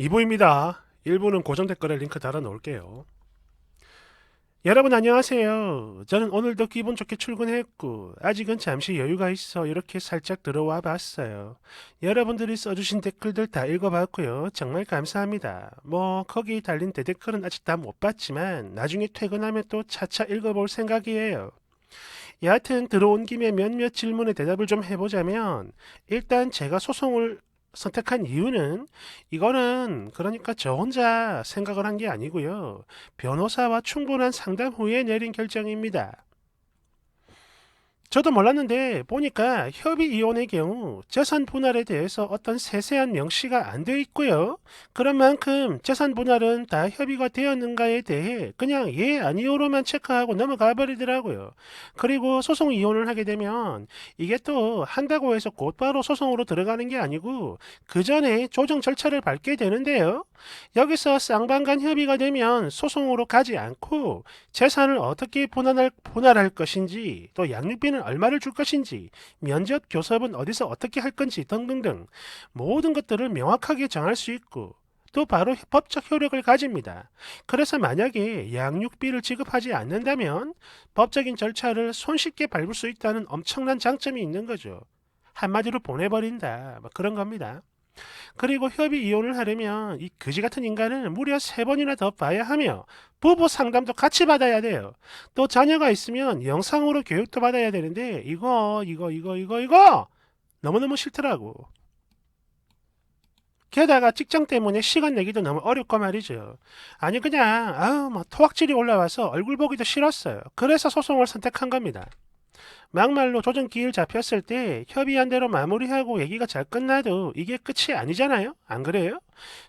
2부입니다. 1부는 고정 댓글에 링크 달아 놓을게요. 여러분 안녕하세요. 저는 오늘도 기분 좋게 출근했고 아직은 잠시 여유가 있어 이렇게 살짝 들어와 봤어요. 여러분들이 써주신 댓글들 다 읽어봤고요. 정말 감사합니다. 거기 달린 대댓글은 아직 다 못 봤지만 나중에 퇴근하면 또 차차 읽어볼 생각이에요. 여하튼 들어온 김에 몇몇 질문에 대답을 좀 해보자면 일단 제가 소송을 선택한 이유는 이거는 그러니까 저 혼자 생각을 한 게 아니고요. 변호사와 충분한 상담 후에 내린 결정입니다. 저도 몰랐는데 보니까 협의 이혼의 경우 재산 분할에 대해서 어떤 세세한 명시가 안 되어 있고요. 그런 만큼 재산 분할은 다 협의가 되었는가에 대해 그냥 예, 아니요로만 체크하고 넘어가 버리더라고요. 그리고 소송 이혼을 하게 되면 이게 또 한다고 해서 곧바로 소송으로 들어가는 게 아니고 그 전에 조정 절차를 밟게 되는데요. 여기서 쌍방간 협의가 되면 소송으로 가지 않고 재산을 어떻게 분할할 것인지, 또 양육비는 얼마를 줄 것인지, 면접 교섭은 어디서 어떻게 할 건지 등등등 모든 것들을 명확하게 정할 수 있고 또 바로 법적 효력을 가집니다. 그래서 만약에 양육비를 지급하지 않는다면 법적인 절차를 손쉽게 밟을 수 있다는 엄청난 장점이 있는 거죠. 한마디로 보내버린다. 그런 겁니다. 그리고 협의 이혼을 하려면 이 그지 같은 인간을 무려 3번이나 더 봐야 하며 부부 상담도 같이 받아야 돼요. 또 자녀가 있으면 영상으로 교육도 받아야 되는데 이거 너무너무 싫더라고. 게다가 직장 때문에 시간 내기도 너무 어렵고 말이죠. 아니 그냥 토악질이 올라와서 얼굴 보기도 싫었어요. 그래서 소송을 선택한 겁니다. 막말로 조정 기일 잡혔을 때 협의한 대로 마무리하고 얘기가 잘 끝나도 이게 끝이 아니잖아요? 안 그래요?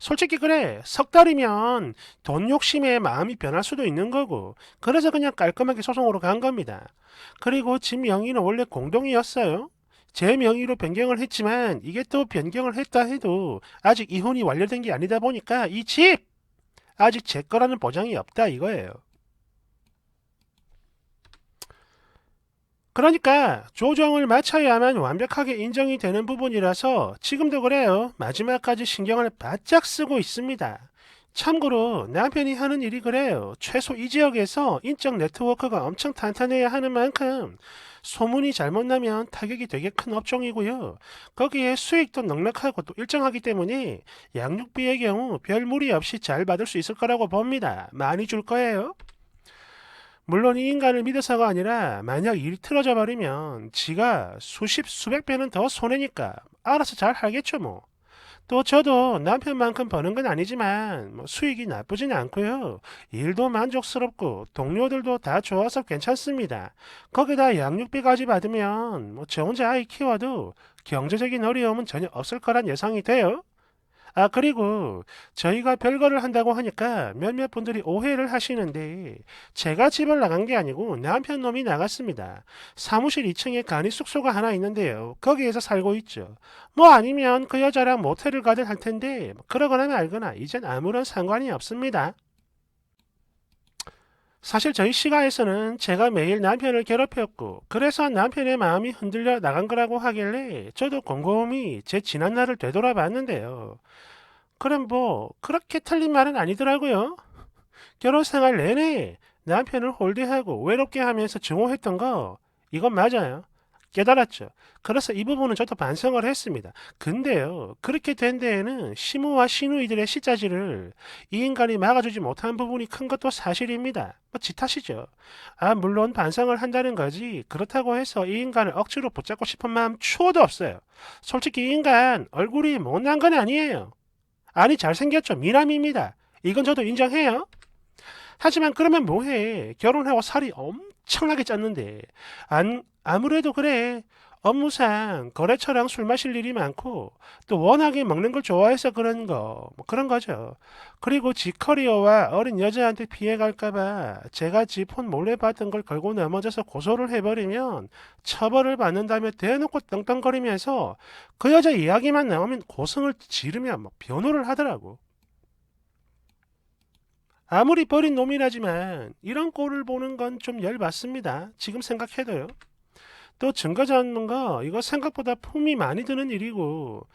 솔직히 그래. 석 달이면 돈 욕심에 마음이 변할 수도 있는 거고. 그래서 그냥 깔끔하게 소송으로 간 겁니다. 그리고 집 명의는 원래 공동이었어요. 제 명의로 변경을 했지만 이게 또 변경을 했다 해도 아직 이혼이 완료된 게 아니다 보니까 이 집! 아직 제 거라는 보장이 없다 이거예요. 그러니까 조정을 마쳐야만 완벽하게 인정이 되는 부분이라서 지금도 그래요. 마지막까지 신경을 바짝 쓰고 있습니다. 참고로 남편이 하는 일이 그래요. 최소 이 지역에서 인적 네트워크가 엄청 탄탄해야 하는 만큼 소문이 잘못 나면 타격이 되게 큰 업종이고요. 거기에 수익도 넉넉하고 또 일정하기 때문에 양육비의 경우 별 무리 없이 잘 받을 수 있을 거라고 봅니다. 많이 줄 거예요. 물론 이 인간을 믿어서가 아니라 만약 일이 틀어져 버리면 지가 수십 수백 배는 더 손해니까 알아서 잘 하겠죠 뭐. 또 저도 남편만큼 버는 건 아니지만 수익이 나쁘진 않고요. 일도 만족스럽고 동료들도 다 좋아서 괜찮습니다. 거기다 양육비까지 받으면 저 혼자 아이 키워도 경제적인 어려움은 전혀 없을 거란 예상이 돼요. 그리고 저희가 별거를 한다고 하니까 몇몇 분들이 오해를 하시는데 제가 집을 나간 게 아니고 남편 놈이 나갔습니다. 사무실 2층에 간이 숙소가 하나 있는데요. 거기에서 살고 있죠. 아니면 그 여자랑 모텔을 가든 할 텐데 그러거나 말거나 이젠 아무런 상관이 없습니다. 사실 저희 시가에서는 제가 매일 남편을 괴롭혔고 그래서 남편의 마음이 흔들려 나간 거라고 하길래 저도 곰곰이 제 지난날을 되돌아봤는데요. 그럼 그렇게 틀린 말은 아니더라고요. 결혼 생활 내내 남편을 홀대하고 외롭게 하면서 증오했던 거, 이건 맞아요. 깨달았죠. 그래서 이 부분은 저도 반성을 했습니다. 근데요, 그렇게 된 데에는 시무와 시누이들의 시자지를 이 인간이 막아주지 못한 부분이 큰 것도 사실입니다. 지 탓이죠. 물론 반성을 한다는 거지, 그렇다고 해서 이 인간을 억지로 붙잡고 싶은 마음 추호도 없어요. 솔직히 이 인간 얼굴이 못난 건 아니에요. 아니 잘생겼죠. 미남입니다. 이건 저도 인정해요. 하지만 그러면 뭐해. 결혼하고 살이 엄청나게 쪘는데. 아무래도 그래. 업무상 거래처랑 술 마실 일이 많고 또 워낙에 먹는 걸 좋아해서 그런 그런 거죠. 그리고 지 커리어와 어린 여자한테 피해갈까봐 제가 지 폰 몰래 봤던 걸 걸고 넘어져서 고소를 해버리면 처벌을 받는다며 대놓고 떵떵거리면서 그 여자 이야기만 나오면 고성을 지르며 변호를 하더라고. 아무리 버린 놈이라지만 이런 꼴을 보는 건 좀 열받습니다. 지금 생각해도요. 또 증거 잡는 거 이거 생각보다 품이 많이 드는 일이고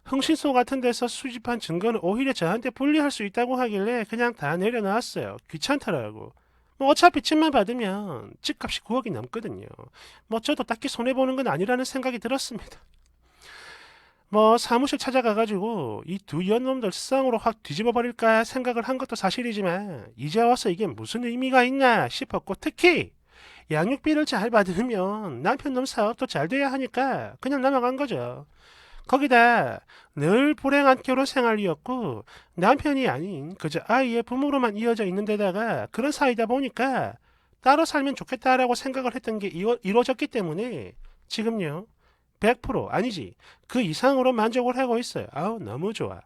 흥신소 같은 데서 수집한 증거는 오히려 저한테 불리할 수 있다고 하길래 그냥 다 내려놨어요. 귀찮더라고. 뭐 어차피 집만 받으면 집값이 9억이 넘거든요. 뭐 저도 딱히 손해보는 건 아니라는 생각이 들었습니다. 뭐 사무실 찾아가가지고 이 두 연놈들 쌍으로 확 뒤집어 버릴까 생각을 한 것도 사실이지만 이제 와서 이게 무슨 의미가 있나 싶었고, 특히 양육비를 잘 받으면 남편 놈 사업도 잘 돼야 하니까 그냥 넘어간 거죠. 거기다 늘 불행한 결혼 생활이었고 남편이 아닌 그저 아이의 부모로만 이어져 있는 데다가 그런 사이다 보니까 따로 살면 좋겠다라고 생각을 했던 게 이루어졌기 때문에 지금요 100% 아니지 그 이상으로 만족을 하고 있어요. 아우 너무 좋아.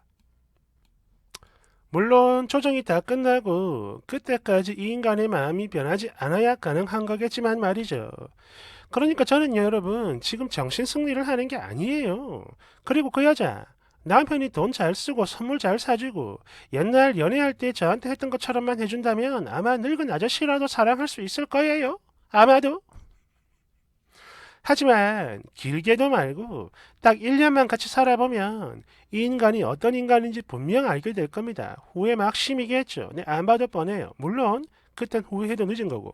물론 조정이 다 끝나고 그때까지 이 인간의 마음이 변하지 않아야 가능한 거겠지만 말이죠. 그러니까 저는 여러분 지금 정신 승리를 하는 게 아니에요. 그리고 그 여자 남편이 돈 잘 쓰고 선물 잘 사주고 옛날 연애할 때 저한테 했던 것처럼만 해준다면 아마 늙은 아저씨라도 사랑할 수 있을 거예요. 아마도. 하지만 길게도 말고 딱 1년만 같이 살아보면 이 인간이 어떤 인간인지 분명 알게 될 겁니다. 후회 막심이겠죠. 네, 안 봐도 뻔해요. 물론 그땐 후회해도 늦은 거고.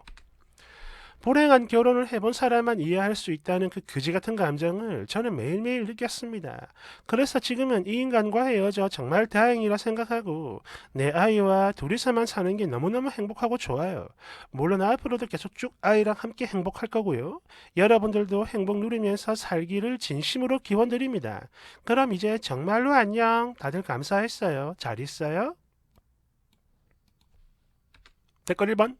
불행한 결혼을 해본 사람만 이해할 수 있다는 그 그지 같은 감정을 저는 매일매일 느꼈습니다. 그래서 지금은 이 인간과 헤어져 정말 다행이라 생각하고 내 아이와 둘이서만 사는 게 너무너무 행복하고 좋아요. 물론 앞으로도 계속 쭉 아이랑 함께 행복할 거고요. 여러분들도 행복 누리면서 살기를 진심으로 기원드립니다. 그럼 이제 정말로 안녕. 다들 감사했어요. 잘 있어요. 댓글 1번.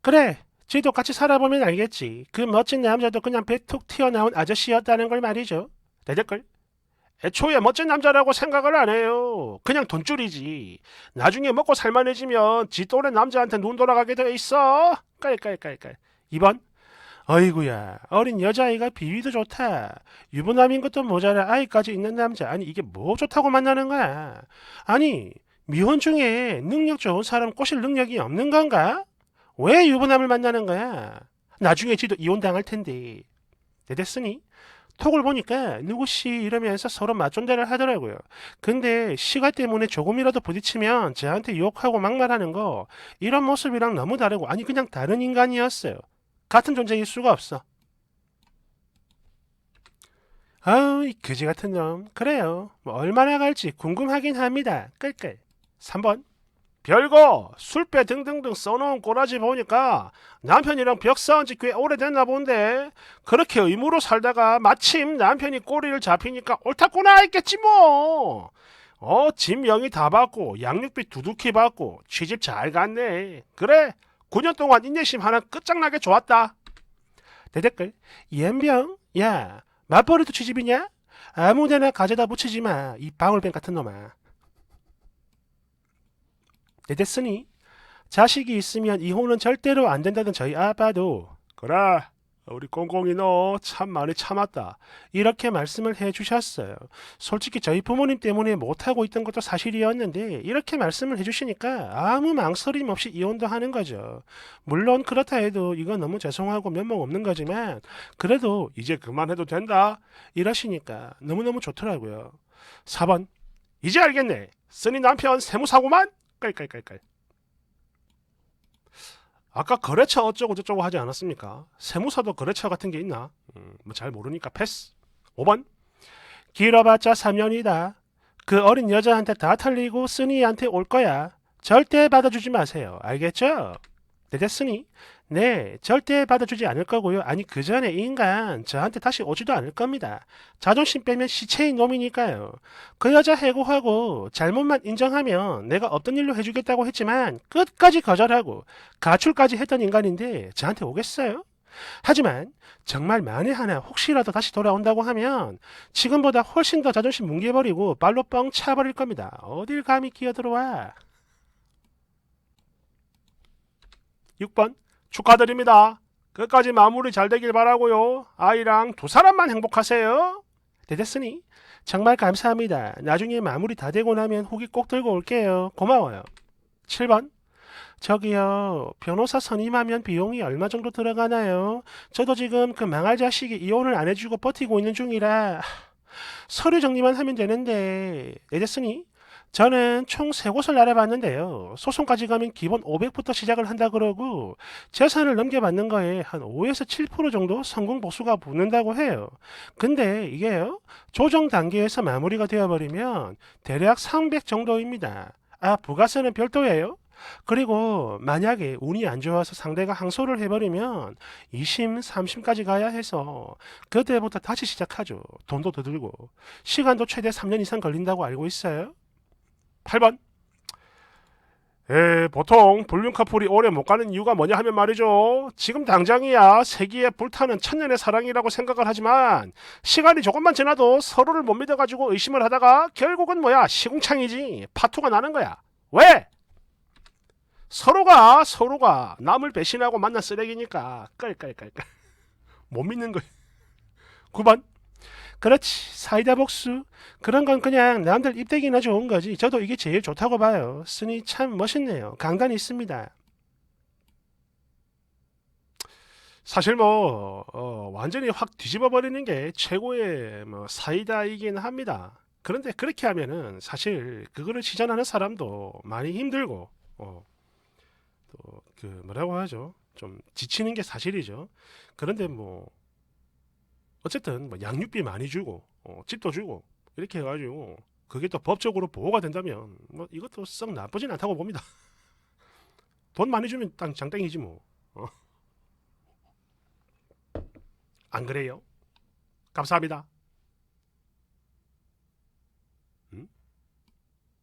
그래. 지도 같이 살아보면 알겠지. 그 멋진 남자도 그냥 배 툭 튀어나온 아저씨였다는 걸 말이죠. 내 댓글. 애초에 멋진 남자라고 생각을 안 해요. 그냥 돈줄이지. 나중에 먹고 살만해지면 지 또래 남자한테 눈 돌아가게 돼 있어. 깔깔깔깔. 2번. 어이구야. 어린 여자아이가 비위도 좋다. 유부남인 것도 모자라 아이까지 있는 남자. 아니 이게 뭐 좋다고 만나는 거야. 아니 미혼 중에 능력 좋은 사람 꼬실 능력이 없는 건가? 왜 유부남을 만나는 거야? 나중에 지도 이혼당할 텐데. 됐으니 톡을 보니까 누구씨 이러면서 서로 맞존대를 하더라고요. 근데 시가 때문에 조금이라도 부딪히면 저한테 욕하고 막말하는 거 이런 모습이랑 너무 다르고 아니 그냥 다른 인간이었어요. 같은 존재일 수가 없어. 아우 이 그지 같은 놈. 그래요. 뭐 얼마나 갈지 궁금하긴 합니다. 끌끌. 3번. 별거 술배 등등등 써놓은 꼬라지 보니까 남편이랑 벽 쌓은 지 꽤 오래됐나 본데 그렇게 의무로 살다가 마침 남편이 꼬리를 잡히니까 옳다구나 했겠지 뭐. 집 명의 다 받고 양육비 두둑히 받고 취집 잘 갔네. 그래 9년 동안 인내심 하나 끝장나게 좋았다. 내 댓글. 연병 야 맞벌이도 취집이냐? 아무데나 가져다 붙이지 마. 이 방울뱀 같은 놈아. 됐으니 자식이 있으면 이혼은 절대로 안 된다던 저희 아빠도 그래 우리 꽁꽁이 너 참 많이 참았다 이렇게 말씀을 해주셨어요. 솔직히 저희 부모님 때문에 못하고 있던 것도 사실이었는데 이렇게 말씀을 해주시니까 아무 망설임 없이 이혼도 하는 거죠. 물론 그렇다 해도 이건 너무 죄송하고 면목 없는 거지만 그래도 이제 그만해도 된다 이러시니까 너무너무 좋더라고요. 4번. 이제 알겠네. 쓰니 남편 세무사고만? 깔깔깔깔. 아까 거래처 어쩌고 저쩌고 하지 않았습니까? 세무사도 거래처 같은 게 있나? 뭐 잘 모르니까 패스. 5번. 길어봤자 3년이다. 그 어린 여자한테 다 털리고 쓰니한테 올 거야. 절대 받아주지 마세요. 알겠죠? 네, 됐으니 네 절대 받아주지 않을 거고요. 아니 그 전에 이 인간 저한테 다시 오지도 않을 겁니다. 자존심 빼면 시체인 놈이니까요. 그 여자 해고하고 잘못만 인정하면 내가 없던 일로 해주겠다고 했지만 끝까지 거절하고 가출까지 했던 인간인데 저한테 오겠어요? 하지만 정말 만에 하나 혹시라도 다시 돌아온다고 하면 지금보다 훨씬 더 자존심 뭉개버리고 발로 뻥 차버릴 겁니다. 어딜 감히 끼어들어와. 6번. 축하드립니다. 끝까지 마무리 잘 되길 바라고요. 아이랑 두 사람만 행복하세요. 됐으니 정말 감사합니다. 나중에 마무리 다 되고 나면 후기 꼭 들고 올게요. 고마워요. 7번. 저기요, 변호사 선임하면 비용이 얼마 정도 들어가나요? 저도 지금 그 망할 자식이 이혼을 안 해주고 버티고 있는 중이라 서류 정리만 하면 되는데 이랬으니 저는 총 3곳을 알아봤는데요. 소송까지 가면 기본 500부터 시작을 한다 그러고 재산을 넘겨받는 거에 한 5에서 7% 정도 성공 보수가 붙는다고 해요. 근데 이게요. 조정 단계에서 마무리가 되어버리면 대략 300 정도입니다. 아, 부가세는 별도예요. 그리고 만약에 운이 안 좋아서 상대가 항소를 해버리면 2심, 3심까지 가야 해서 그때부터 다시 시작하죠. 돈도 더 들고. 시간도 최대 3년 이상 걸린다고 알고 있어요. 8번. 보통 불륜 커플이 오래 못 가는 이유가 뭐냐 하면 말이죠. 지금 당장이야 세기에 불타는 천년의 사랑이라고 생각을 하지만 시간이 조금만 지나도 서로를 못 믿어가지고 의심을 하다가 결국은 뭐야 시궁창이지 파투가 나는 거야. 왜? 서로가 남을 배신하고 만난 쓰레기니까 깔깔깔깔 못 믿는 거야. 9번. 그렇지. 사이다 복수. 그런 건 그냥 남들 입대기나 좋은 거지. 저도 이게 제일 좋다고 봐요. 쓰니 참 멋있네요. 강단이 있습니다. 사실 완전히 확 뒤집어 버리는 게 최고의 사이다이긴 합니다. 그런데 그렇게 하면은 사실 그거를 시전하는 사람도 많이 힘들고 또 그 뭐라고 하죠? 좀 지치는 게 사실이죠. 그런데 어쨌든 양육비 많이 주고 집도 주고 이렇게 해가지고 그게 또 법적으로 보호가 된다면 이것도 썩 나쁘진 않다고 봅니다. 돈 많이 주면 장땡이지 뭐. 안 그래요? 감사합니다.